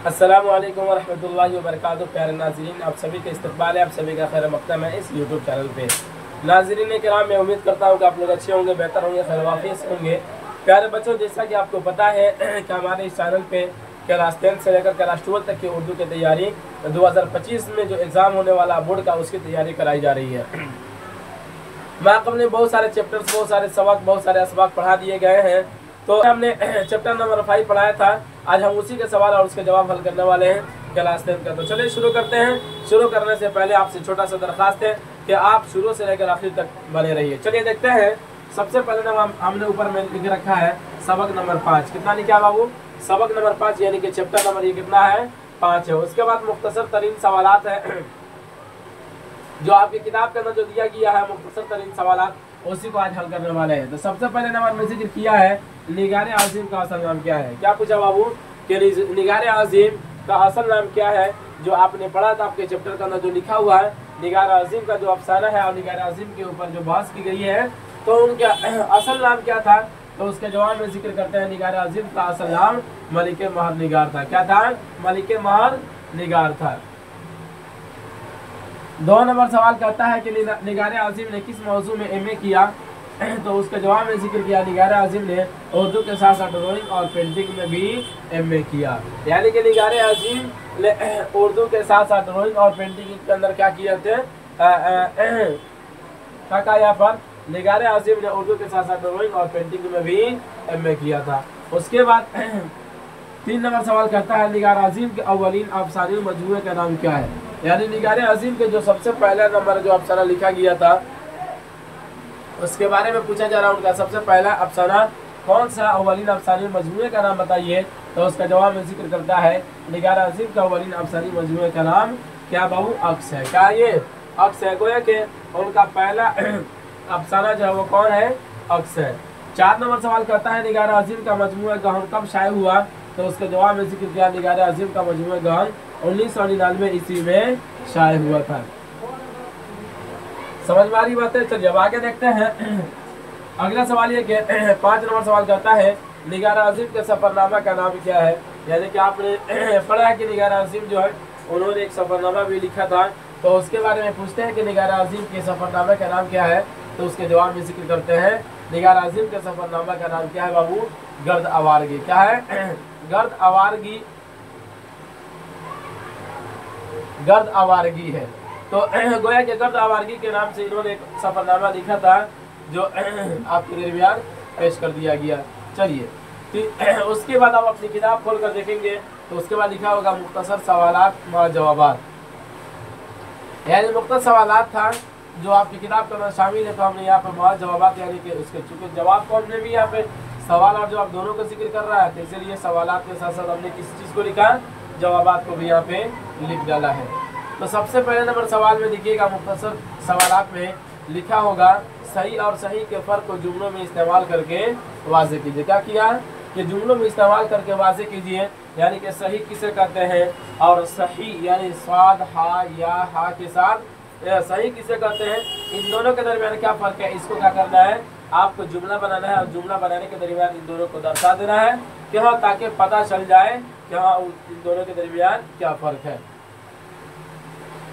अस्सलामु अलैकुम वरहमतुल्लाहि वबरकातुहू। प्यारे नाज़रीन, आप सभी का इस्तकबाल है, आप सभी का खैर मक़दम है इस यूट्यूब चैनल पे। नाज़रीन किराम, मैं उम्मीद करता हूँ कि आप लोग अच्छे होंगे, बेहतर होंगे, खैर वाफ़ियत से होंगे। प्यारे बच्चों, जैसा कि आपको पता है कि हमारे इस चैनल पे क्लास 10 से लेकर क्लास 12 तक की उर्दू की तैयारी 2025 में जो एग्ज़ाम होने वाला बोर्ड का, उसकी तैयारी कराई जा रही है। माक़ाम ने बहुत सारे चैप्टर्स, बहुत सारे सबक, बहुत सारे असबाक पढ़ा दिए गए हैं। तो हमने चैप्टर नंबर 5 पढ़ाया था। आज हम उसी के सवाल और उसके जवाब हल करने वाले हैं क्लास 10 का। तो चलिए शुरू करते हैं। शुरू करने से पहले आपसे छोटा सा दरख्वास्त है कि आप शुरू से लेकर आखिर तक बने रहिए। चलिए देखते हैं। सबसे पहले नंबर हमने ऊपर में लिख रखा है सबक नंबर 5। कितना लिखा है बाबू? सबक नंबर 5, यानी कि चैप्टर नंबर ये कितना है? 5 है। उसके बाद मुख्तसर तरीन सवालात है जो आपकी किताब के अंदर जो दिया गया है, मुख्तसर तरीन सवालात, उसी को आज हल करने वाले हैं। तो सबसे पहले नंबर में जिक्र किया है निगारे आज़िम का असल नाम क्या है। क्या पूछा बाबू कि निगारे आज़िम का असल नाम क्या है? जो आपने पढ़ा था आपके चैप्टर के अंदर जो लिखा हुआ है, निगार आज़िम का जो अफसाना है और निगार आज़िम के ऊपर जो बहस की गई है, तो उनका असल नाम क्या था? तो उसके जवाब में जिक्र करते हैं निगार आज़िम का असल नाम मलिक महर निगार था। क्या था? मलिक महर निगार था। 2 नंबर सवाल कहता है कि निगार आज़िम ने किस मौजू में एमए किया? तो उसके जवाब में जिक्र किया निगार आज़िम ने उर्दू के साथ साथ ड्राइंग और पेंटिंग में भी एमए किया। यानी कि निगार आज़िम ने उर्दू के साथ साथ ड्राइंग और पेंटिंग के अंदर क्या किया थे? क्या कहा यहाँ पर? निगार आज़िम ने उर्दू के साथ साथ ड्राइंग और पेंटिंग में भी एमए किया था। उसके बाद 3 नंबर सवाल कहता है निगार आज़िम के अव्वलीन अफसाने मजमूए का नाम क्या है? यानी निगार आज़िम के जो सबसे पहला नंबर जो अफसाना लिखा गया था, उसके बारे में पूछा जा रहा है। उनका सबसे पहला अफसाना कौन सा? अव्वलीन अफसाने मजमूए का नाम बताइए। तो उसका जवाब में जिक्र करता है निगार आज़िम का अव्वलीन अफसाने मजमूए का नाम क्या बाबू? अक्स है। क्या ये अक्स है? गोया कि उनका पहला अफसाना जो है वो कौन है? अक्स है। 4 नंबर सवाल कहता है निगार आज़िम का मजमूआ गहन कब शाये हुआ? तो उसके जवाब में जिक्र किया निगार आज़िम का मजमूआ गहन 1999 ईस्वी में शाये हुआ था। समझ में आ रही बात है? चलिए अब आगे देखते हैं। अगला सवाल ये कि 5 नंबर सवाल कहता है निगार आज़िम के सफरनामा का नाम क्या है? यानी कि आपने पढ़ा है कि निगार आज़िम जो है उन्होंने एक सफरनामा भी लिखा था। तो उसके बारे में पूछते हैं कि निगार आज़िम के सफरनामा का नाम क्या है? तो उसके जवाब में जिक्र करते हैं निगार आज़िम के सफरनामा का नाम क्या है बाबू? गर्द आवारगी। क्या है? गर्द आवारगी। गर्द आवारगी है। तो गोया के गर्द आवारगी के नाम से इन्होंने एक सफरनामा लिखा था जो आपके दरमियान पेश कर दिया गया। चलिए तो उसके बाद आप अपनी किताब खोल कर देखेंगे तो उसके बाद लिखा होगा मुख्तसर सवालात व जवाबात। यानी मुख्तसर सवालात था जो आपकी किताब के अंदर शामिल है। तो हमने यहाँ पर मौजूद जवाबात, यानी कि उसके चूँकि जवाब को हमने भी यहाँ पे सवाल और जवाब दोनों का जिक्र कर रहा है, तो इसलिए सवालात के साथ साथ हमने किस चीज़ को लिखा? जवाबात को भी यहाँ पे लिख डाला है। तो सबसे पहले नंबर सवाल में देखिएगा, मुख्तसर सवालात में लिखा होगा सही और सही के फ़र्क को जुमलों में इस्तेमाल करके वाज़े कीजिए। क्या किया? कि जुमलों में इस्तेमाल करके वाज़े कीजिए। यानी कि सही किसे कहते हैं और सही यानी स्वाद हा या हा के साथ सही किसे कहते हैं, इन दोनों के दरमियान क्या फ़र्क है, इसको क्या करना है? आपको जुमला बनाना है और जुमला बनाने के दरमियान इन दोनों को दर्शा देना है कि हाँ, ताकि पता चल जाए कि हाँ इन दोनों के दरमियान क्या फ़र्क है।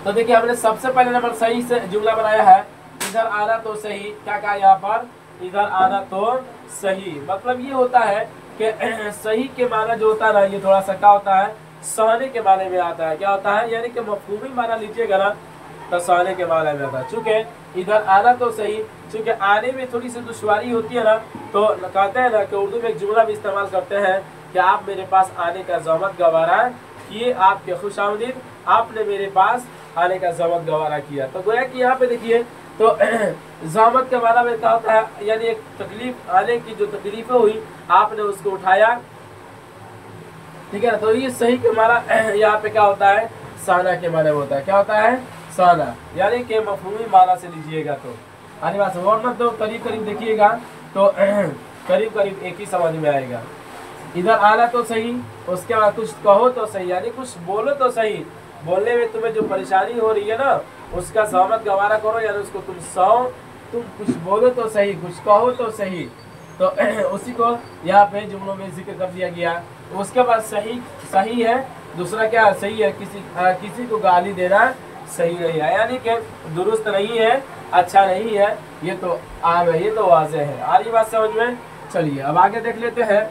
तो देखिए हमने सबसे पहले नंबर सही से जुमला बनाया है। इधर आना तो सही। क्या कहा यहाँ पर? इधर आना तो सही। मतलब ये होता है कि सही के माना जो होता है ना, ये थोड़ा सा क्या होता है? सहने के माने में आता है। क्या होता है? यानी कि मफहूमी माना लीजिएगा ना तो सहने के माने में आता है। चूँकि इधर आना तो सही, चूँकि आने में थोड़ी सी दुश्वारी होती है ना, तो कहते हैं ना कि उर्दू में एक जुमला भी इस्तेमाल करते हैं कि आप मेरे पास आने का ज़हमत गवारा किए, आपके खुशामदीद, आपने मेरे पास आने का ज़हमत गवारा किया। तो गोया कि यहाँ पे देखिए तो ज़हमत के माना में क्या होता है? यानी एक तकलीफ, आने की जो तकलीफें हुई आपने उसको उठाया। ठीक है ना? तो ये सही के माना यहाँ पे क्या होता है? साना के माने में होता है। क्या होता है? साना। यानी कि मफहूमी माना से लीजिएगा तो आने बात वरना तो करीब करीब देखिएगा तो करीब करीब एक ही समझ में आएगा। इधर आना तो सही, उसके बाद कुछ कहो तो सही, यानी कुछ बोलो तो सही। बोलने में तुम्हें जो परेशानी हो रही है ना, उसका ज़हमत गवारा करो, यानी उसको तुम कुछ बोलो तो सही, कुछ कहो तो सही। तो उसी को यहाँ पे जुमलों में जिक्र कर दिया गया। उसके बाद सही है दूसरा क्या सही है, किसी को गाली देना सही नहीं है, यानी कि दुरुस्त नहीं है, अच्छा नहीं है, ये तो आम है, ये तो वाज़ेह है। आ रही बात समझ में? चलिए अब आगे देख लेते हैं।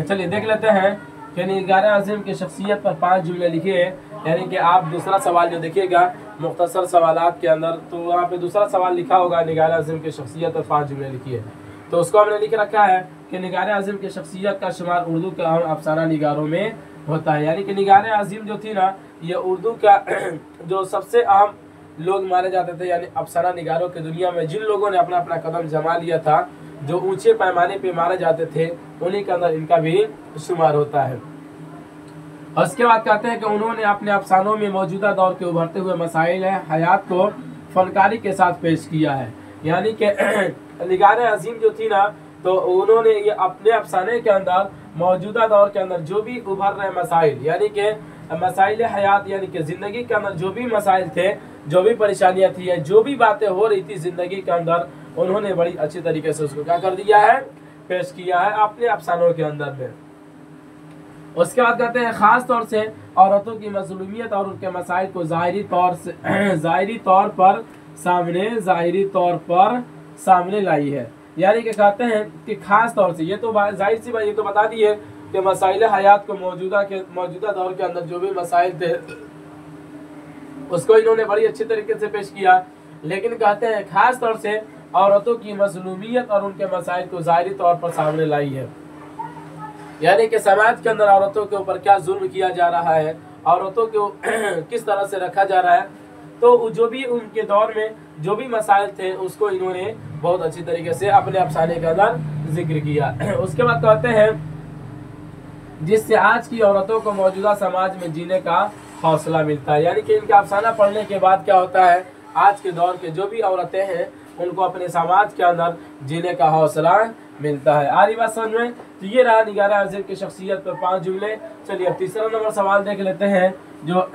चलिए देख लेते हैं कि निगार आज़म की शख्सियत पर 5 जुमले लिखिए। यानी कि आप दूसरा सवाल जो देखिएगा मुख्तसर सवालात के अंदर, तो वहाँ पे दूसरा सवाल लिखा होगा निगार आज़म की शख्सियत पर 5 जुमले लिखिए। तो उसको हमने लिख रखा है कि निगार आज़म की शख्सियत का शुमार उर्दू के अहम अफसाना निगारों में होता है। यानी कि निगार आज़म जो थी ना, ये उर्दू का जो सबसे अहम लोग माने जाते थे, यानी अफसाना निगारों की दुनिया में जिन लोगों ने अपना अपना कदम जमा लिया था, जो ऊंचे पैमाने पे मारे जाते थे, उन्हीं के अंदर इनका भी शुमार होता है। और उसके बाद कहते हैं कि उन्होंने अपने अफसानों में मौजूदा दौर के उभरते हुए मसाइल हयात को फनकारी के साथ पेश किया है। यानी कि निगार अजीम जो थी ना, तो उन्होंने ये अपने अफसाने के अंदर मौजूदा दौर के अंदर जो भी उभर रहे मसाइल, यानी कि मसाइल हयात, यानी कि ज़िंदगी के अंदर जो भी मसाइल थे, जो भी परेशानियाँ थी, जो भी बातें हो रही थी ज़िंदगी के अंदर, उन्होंने बड़ी अच्छी तरीके से उसको क्या कर दिया है, पेश किया है अपने अफसानों के अंदर में। उसके बाद कहते हैं ख़ास तौर से औरतों की मज़लूमियत और उनके मसाइल को ज़ाहिरी तौर पर सामने लाई है। यानी कि कहते हैं कि ख़ास तौर से, ये तो जाहिर सी बात, ये तो बता दी है कि मसाइल हयात को मौजूदा दौर के अंदर जो भी मसाइल थे उसको इन्होंने बड़ी अच्छी तरीके से पेश किया। लेकिन कहते हैं ख़ास तौर से औरतों की मज़लूमियत और उनके मसाइल को ज़ाहिरी तौर पर सामने लाई है। यानी कि समाज के अंदर औरतों के ऊपर क्या जुल्म किया जा रहा है, औरतों को किस तरह से रखा जा रहा है, तो जो भी उनके दौर में जो भी मसाइल थे उसको इन्होंने बहुत अच्छी तरीके से अपने अफसाने के अंदर जिक्र किया। उसके बाद कहते हैं जिससे आज की औरतों को मौजूदा समाज में जीने का हौसला मिलता है। यानी कि इनका अफसाना पढ़ने के बाद क्या होता है, आज के दौर के जो भी औरतें हैं उनको अपने समाज के अंदर जीने का हौसला मिलता है। आ रही बात समझ में? तो ये रहा निगार आज़म की शख्सियत पर 5 जुमले। चलिए अब तीसरा नंबर सवाल देख लेते हैं जो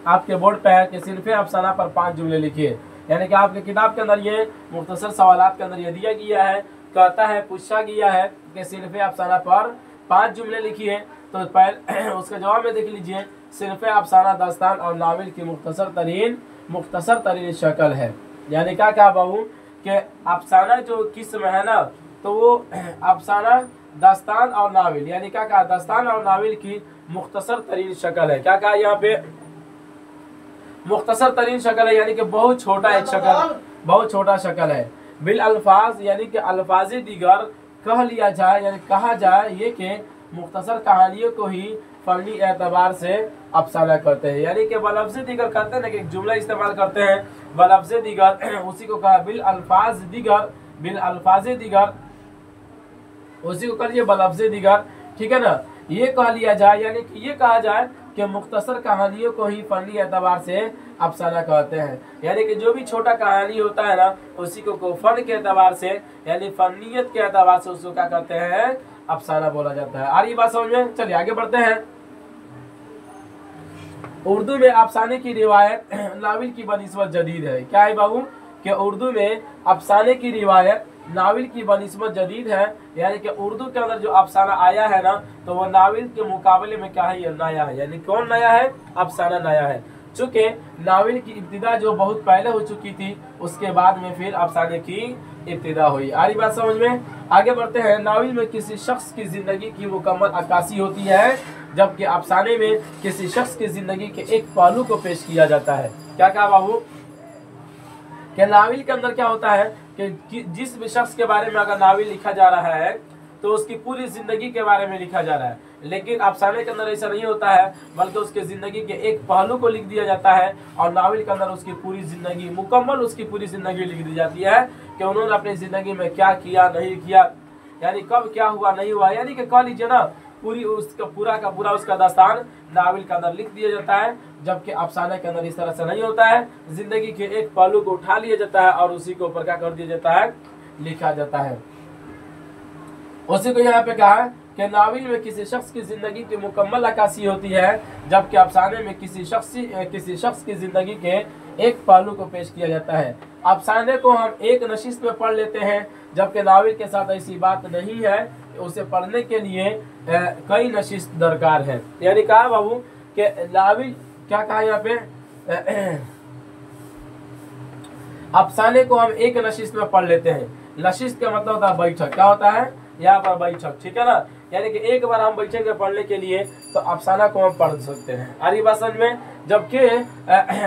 आपके बोर्ड पे है कि सिनफ़े अफसाना पर 5 जुमले लिखिए। यानी कि आपके किताब के अंदर ये मुख्तसर सवालात के अंदर ये दिया गया है, कहता है, पूछा गया है कि सिनफ़े अफसाना पर 5 जुमले लिखिए। तो पहले उसका जवाब में देख लीजिए, सिनफ़े अफसाना दास्तान और नावल की मुख्तसर तरीन शक्ल है। यानी क्या कहा बाबू कि अफसाना जो किस्म है ना, तो वो अफसाना दास्तान और नावल, यानी क्या कहा, दास्तान और नावल की मुख्तसर तरीन शक्ल है। क्या कहा यहाँ पे, मुख्तसर तरीन शक्ल है, यानी कि बहुत छोटा एक शक्ल, बहुत छोटा शक्ल है। बिल अल्फाज, यानी कि अल्फाज दीगर कह लिया जाए, यानी कहा जाए ये कि मुख्तसर कहानियों को ही फनी एतबार से अफसाना करते हैं। यानी कि बलफ्ज़ दीगर करते हैं ना, कि एक जुमला इस्तेमाल करते हैं बलफ्ज़ दीगर, उसी को कहा बिल अल्फाज दीगर, उसी को करिए बलफ्ज़ दीगर, ठीक है ना। ये कह लिया जाए, यानी कि ये कहा जाए कि मुख्तसर कहानियों को ही फनी एतबार से अफसाना कहते हैं। यानी कि जो भी छोटा कहानी होता है ना, उसी को फन के एतबार से, यानी फनीयत के एतबार से उसको क्या कहते हैं, अफसाना बोला जाता है। आ रही बात समझ में? चलिए आगे बढ़ते हैं। उर्दू में अफसाने की रिवायत नावल की बनिस्बत जदीद है। क्या है बाबू कि उर्दू में अफसाने की रिवायत नावल की बनिस्बत जदीद है। यानी कि उर्दू के अंदर जो अफसाना आया है ना, तो वो नावल के मुकाबले में क्या है, ये नया है। यानी कौन नया है, अफसाना नया है। चूँकि नावल की इब्तिदा जो बहुत पहले हो चुकी थी, उसके बाद में फिर अफसाने की इब्तिदा हुई। आ रही बात समझ में? आगे बढ़ते हैं। नावल में किसी शख्स की ज़िंदगी की मुकम्मल अक्कासी होती है, जबकि अफसाने में किसी शख्स की ज़िंदगी के एक पहलू को पेश किया जाता है। क्या कहा बाबू कि नावल के अंदर क्या होता है कि जिस भी शख्स के बारे में अगर नावल लिखा जा रहा है तो उसकी पूरी ज़िंदगी के बारे में लिखा जा रहा है। लेकिन अफसाने के अंदर ऐसा नहीं होता है, बल्कि उसके ज़िंदगी के एक पहलू को लिख दिया जाता है, और नावल के अंदर उसकी पूरी ज़िंदगी मुकम्मल, उसकी पूरी ज़िंदगी लिख दी जाती है कि उन्होंने अपनी ज़िंदगी में क्या किया, नहीं किया, यानी कब क्या हुआ, नहीं हुआ। यानी कि कह लीजिए ना, पूरी उसका पूरा का पूरा उसका दास्तान नावल के अंदर लिख दिया जाता है। जबकि अफसाने के अंदर इस तरह से नहीं होता है, जिंदगी के एक पहलू को उठा लिया जाता है और उसी के ऊपर क्या कर दिया जाता है, लिखा जाता है। उसी को यहाँ पे कहा है कि नावल में किसी शख्स की जिंदगी की मुकम्मल अक्कासी होती है, जबकि अफसाने में किसी शख्स की जिंदगी के एक पहलू को पेश किया जाता है। अफसाने को हम एक नशिस्त में पढ़ लेते हैं, जबकि नावल के साथ ऐसी बात नहीं है। उसे पढ़ने के लिए कई नशिस्त दरकार है। यानी कहा बाबू कि नाविल क्या कहा यहाँ पे, अफसाने को हम एक नशिस्त में पढ़ लेते हैं। नशिस्त का मतलब होता है बैठक, क्या होता है यहाँ पर बैठक, ठीक है ना। यानी कि एक बार हम बैठेंगे पढ़ने के लिए तो अफसाना को हम पढ़ सकते हैं। आ रही बात समझ में। जबकि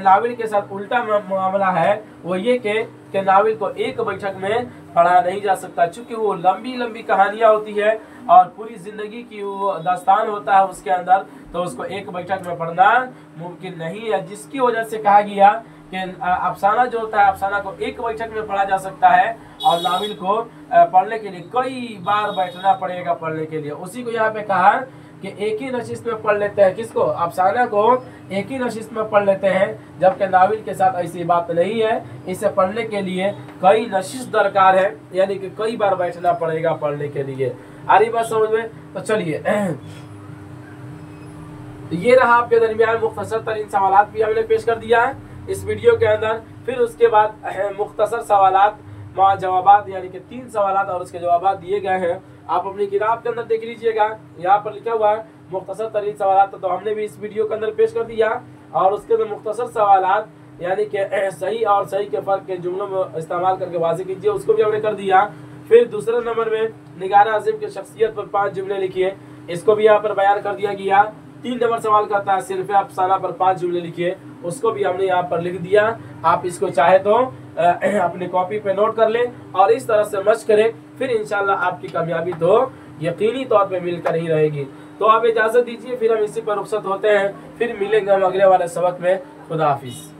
नाविल के साथ उल्टा मामला है, वो ये कि नाविल को एक बैठक में पढ़ा नहीं जा सकता, चूंकि वो लंबी लंबी कहानियां होती है और पूरी जिंदगी की वो दास्तान होता है उसके अंदर, तो उसको एक बैठक में पढ़ना मुमकिन नहीं है। जिसकी वजह से कहा गया कि अफसाना जो होता है, अफसाना को एक बैठक में पढ़ा जा सकता है और नाविल को पढ़ने के लिए कई बार बैठना पड़ेगा पढ़ने के लिए। उसी को यहाँ पे कहा कि एक ही नशिस्त में पढ़ लेते हैं, किसको, अफसाना को एक ही नशिस्त में पढ़ लेते हैं, जबकि नाविल के साथ ऐसी बात नहीं है। इसे पढ़ने के लिए कई नशिस्त दरकार है, यानी कि कई बार बैठना पड़ेगा पढ़ने के लिए। आ रही बात समझ में। तो चलिए ये रहा आपके दरमियान मुख्तसर तरीन सवालात भी हमने पेश कर दिया है इस वीडियो के अंदर। फिर उसके बाद मुख्तसर सवालात मा जवाबात, यानी कि 3 सवालात और उसके जवाबात दिए गए हैं। आप अपनी किताब के अंदर देख लीजिएगा, यहाँ पर लिखा हुआ है मुख्तसर तरीन सवालात, तो हमने भी इस वीडियो के अंदर पेश कर दिया। और उसके अंदर मुख्तसर सवालात यानी कि सही और सही के फर्क के जुमलों में इस्तेमाल करके वाज़ेह कीजिए, उसको भी हमने कर दिया। फिर दूसरे नंबर में निगार आज़िम की शख्सियत पर 5 जुमले लिखिए, इसको भी यहाँ पर बयान कर दिया गया। 3 नंबर सवाल करता है सिर्फ अफसाना पर 5 जुमले लिखिए, उसको भी हमने यहाँ पर लिख दिया। आप इसको चाहे तो अपनी कॉपी पे नोट कर लें और इस तरह से मशक करें, फिर इंशाल्लाह आपकी कामयाबी तो यकीनी तौर पे मिलकर ही रहेगी। तो आप इजाज़त दीजिए, फिर हम इसी पर रुखसत होते हैं, फिर मिलेंगे हम अगले वाले सबक में। खुदा हाफिज़।